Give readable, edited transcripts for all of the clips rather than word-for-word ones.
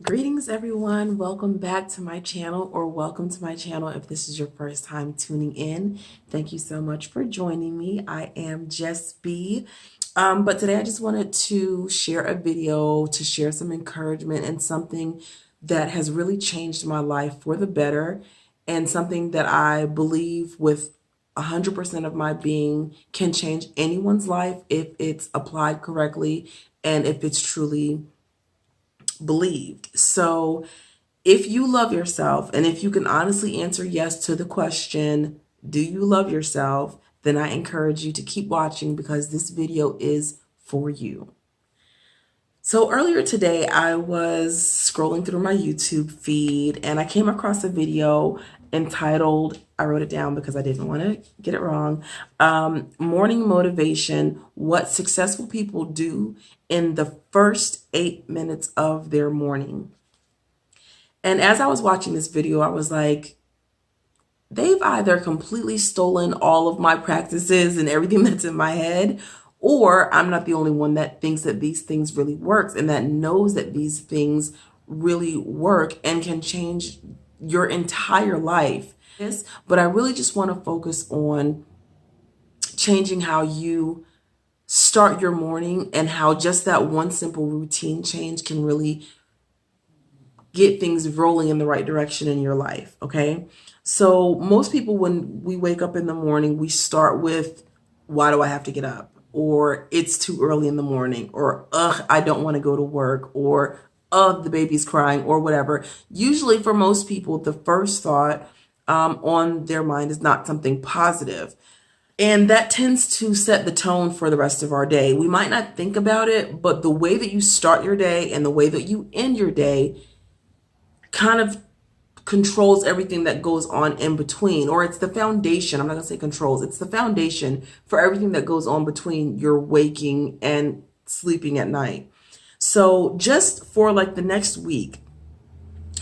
Greetings everyone, welcome back to my channel, or welcome to my channel if this is your first time tuning in. Thank you so much for joining me. I am Jess B. But today I just wanted to share a video to share some encouragement and something that has really changed my life for the better, and something that I believe with 100% of my being can change anyone's life if it's applied correctly and if it's truly believed. So if you love yourself, and if you can honestly answer yes to the question, do you love yourself? Then I encourage you to keep watching because this video is for you. So earlier today, I was scrolling through my YouTube feed and I came across a video entitled, I wrote it down because I didn't want to get it wrong, Morning Motivation, What Successful People Do in the First 8 Minutes of Their Morning. And as I was watching this video, I was like, they've either completely stolen all of my practices and everything that's in my head, or I'm not the only one that thinks that these things really works and that knows that these things really work and can change your entire life. Yes, but I really just want to focus on changing how you start your morning and how just that one simple routine change can really get things rolling in the right direction in your life, okay? So most people, when we wake up in the morning, we start with, why do I have to get up? Or it's too early in the morning, or ugh, I don't want to go to work, or ugh, the baby's crying, or whatever. Usually for most people, the first thought on their mind is not something positive. And that tends to set the tone for the rest of our day. We might not think about it, but the way that you start your day and the way that you end your day kind of controls everything that goes on in between, or it's the foundation. I'm not gonna say controls, it's the foundation for everything that goes on between your waking and sleeping at night. So just for like the next week,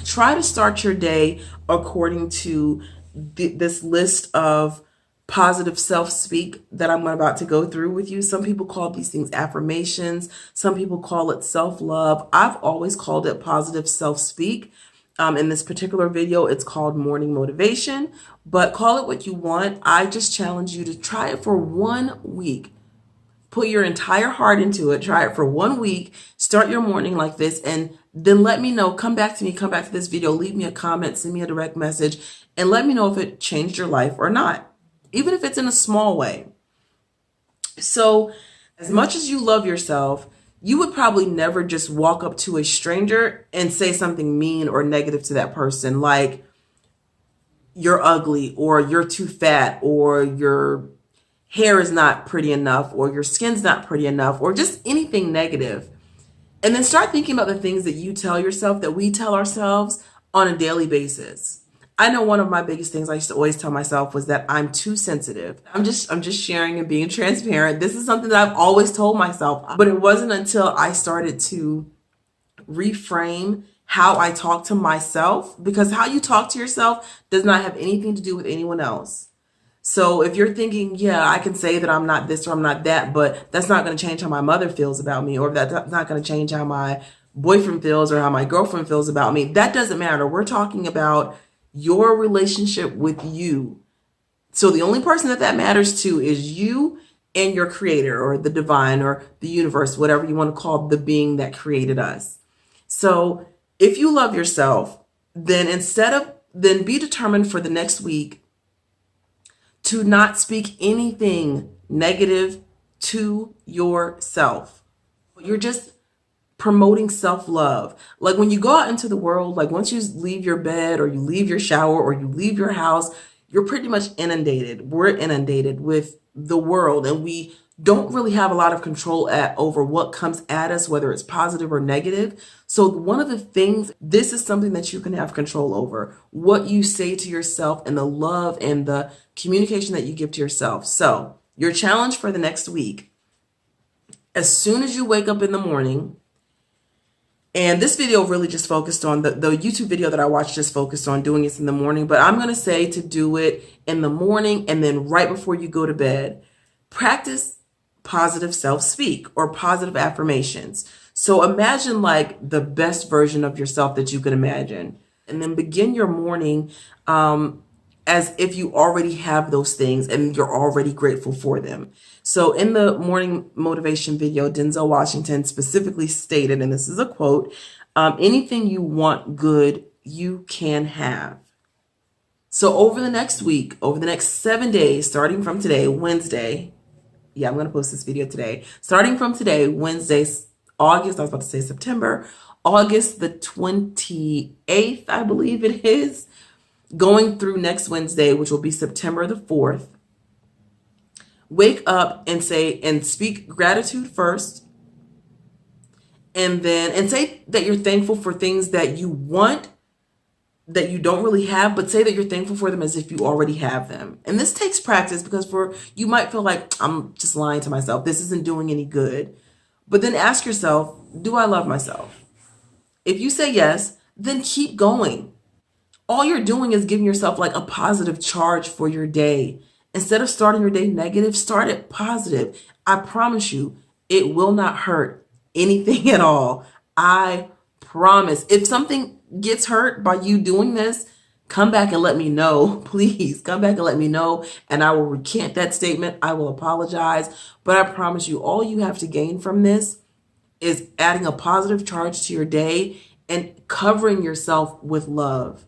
try to start your day according to this list of positive self-speak that I'm about to go through with you. Some people call these things affirmations. Some people call it self-love. I've always called it positive self-speak. In this particular video, it's called Morning Motivation, but call it what you want. I just challenge you to try it for 1 week. Put your entire heart into it. Try it for 1 week. Start your morning like this, and then let me know. Come back to me. Come back to this video. Leave me a comment. Send me a direct message, and let me know if it changed your life or not, even if it's in a small way. So as much as you love yourself, you would probably never just walk up to a stranger and say something mean or negative to that person, like you're ugly, or you're too fat, or your hair is not pretty enough, or your skin's not pretty enough, or just anything negative. And then start thinking about the things that you tell yourself, that we tell ourselves on a daily basis. I know one of my biggest things I used to always tell myself was that I'm too sensitive. I'm just sharing and being transparent. This is something that I've always told myself, but it wasn't until I started to reframe how I talk to myself, because how you talk to yourself does not have anything to do with anyone else. So if you're thinking, yeah, I can say that I'm not this or I'm not that, but that's not going to change how my mother feels about me, or that's not going to change how my boyfriend feels or how my girlfriend feels about me, that doesn't matter. We're talking about your relationship with you. So the only person that matters to is you and your creator, or the divine, or the universe, whatever you want to call the being that created us. So if you love yourself, then then be determined for the next week to not speak anything negative to yourself. You're just promoting self-love. Like when you go out into the world, like once you leave your bed, or you leave your shower, or you leave your house, you're pretty much inundated. We're inundated with the world, and we don't really have a lot of control over what comes at us, whether it's positive or negative. So one of the things, this is something that you can have control over, what you say to yourself and the love and the communication that you give to yourself. So your challenge for the next week, as soon as you wake up in the morning, and this video really just focused on, the YouTube video that I watched just focused on doing it in the morning, but I'm going to say to do it in the morning and then right before you go to bed. Practice positive self-speak or positive affirmations. So imagine like the best version of yourself that you could imagine. And then begin your morning as if you already have those things and you're already grateful for them. So in the morning motivation video, Denzel Washington specifically stated, and this is a quote, anything you want good, you can have. So over the next week, over the next 7 days, starting from today, Wednesday, yeah, I'm going to post this video today. Starting from today, Wednesday, August, I was about to say September, August the 28th, I believe it is, going through next Wednesday, which will be September the 4th. Wake up and say, and speak gratitude first. And say that you're thankful for things that you want, that you don't really have, but say that you're thankful for them as if you already have them. And this takes practice because you might feel like I'm just lying to myself. This isn't doing any good. But then ask yourself, do I love myself? If you say yes, then keep going. All you're doing is giving yourself like a positive charge for your day. Instead of starting your day negative, start it positive. I promise you, it will not hurt anything at all. I promise. If something gets hurt by you doing this, come back and let me know. Please come back and let me know, and I will recant that statement. I will apologize, but I promise you, all you have to gain from this is adding a positive charge to your day and covering yourself with love.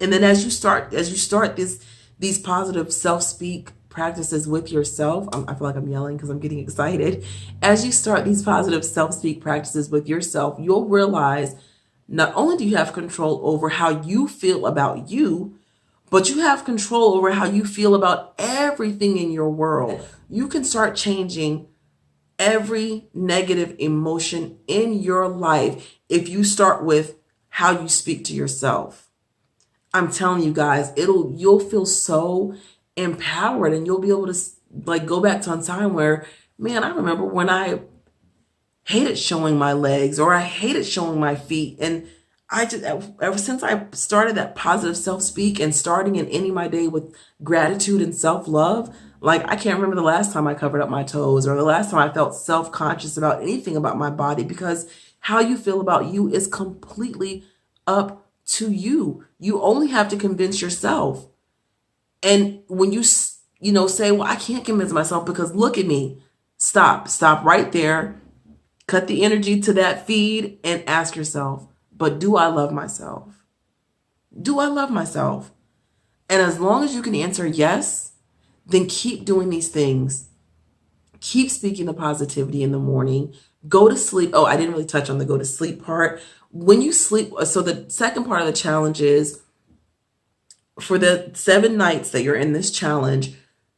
And then as you start these positive self-speak practices with yourself, I feel like I'm yelling because I'm getting excited. As you start these positive self-speak practices with yourself, you'll realize not only do you have control over how you feel about you, but you have control over how you feel about everything in your world. You can start changing every negative emotion in your life if you start with how you speak to yourself. I'm telling you guys, you'll feel so empowered, and you'll be able to like go back to a time where, man, I remember when I hated showing my legs or I hated showing my feet. And I just, ever since I started that positive self-speak and starting and ending my day with gratitude and self-love, like I can't remember the last time I covered up my toes or the last time I felt self-conscious about anything about my body, because how you feel about you is completely up to you. You only have to convince yourself. And when you say, well, I can't convince myself because look at me. Stop right there. Cut the energy to that feed and ask yourself, but do I love myself? Do I love myself? And as long as you can answer yes, then keep doing these things. Keep speaking the positivity in the morning. Go to sleep. Oh, I didn't really touch on the go to sleep part. When you sleep, so the second part of the challenge is for the 7 nights that you're in this challenge,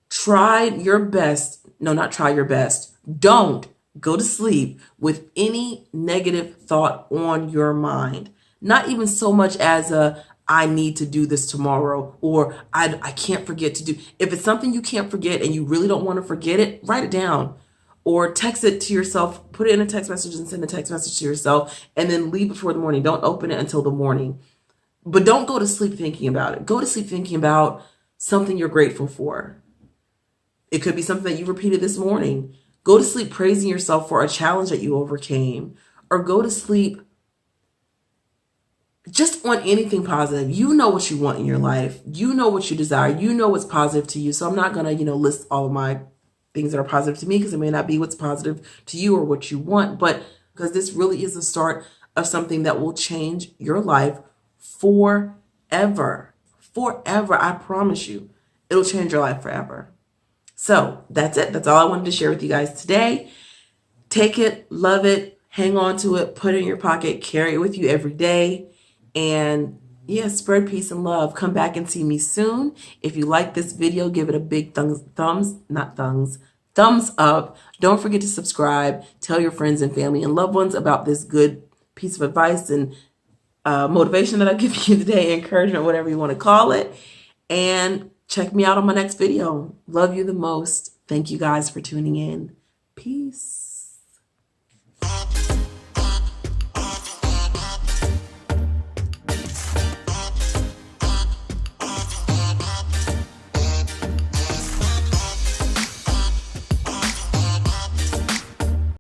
try your best. No, not try your best. Don't go to sleep with any negative thought on your mind. Not even so much as I need to do this tomorrow, or I can't forget to do. If it's something you can't forget and you really don't want to forget it, write it down or text it to yourself. Put it in a text message and send a text message to yourself, and then leave before the morning. Don't open it until the morning. But don't go to sleep thinking about it. Go to sleep thinking about something you're grateful for. It could be something that you repeated this morning. Go to sleep praising yourself for a challenge that you overcame, or go to sleep just on anything positive. You know what you want in your life. You know what you desire. You know what's positive to you. So I'm not going to, list all of my things that are positive to me, because it may not be what's positive to you or what you want, but because this really is the start of something that will change your life forever. Forever. I promise you, it'll change your life forever. So that's it. That's all I wanted to share with you guys today. Take it, love it, hang on to it, put it in your pocket, carry it with you every day. And yeah, spread peace and love. Come back and see me soon. If you like this video, give it a big thumbs up. Don't forget to subscribe. Tell your friends and family and loved ones about this good piece of advice and motivation that I've given you today, encouragement, whatever you want to call it. And check me out on my next video. Love you the most. Thank you guys for tuning in. Peace.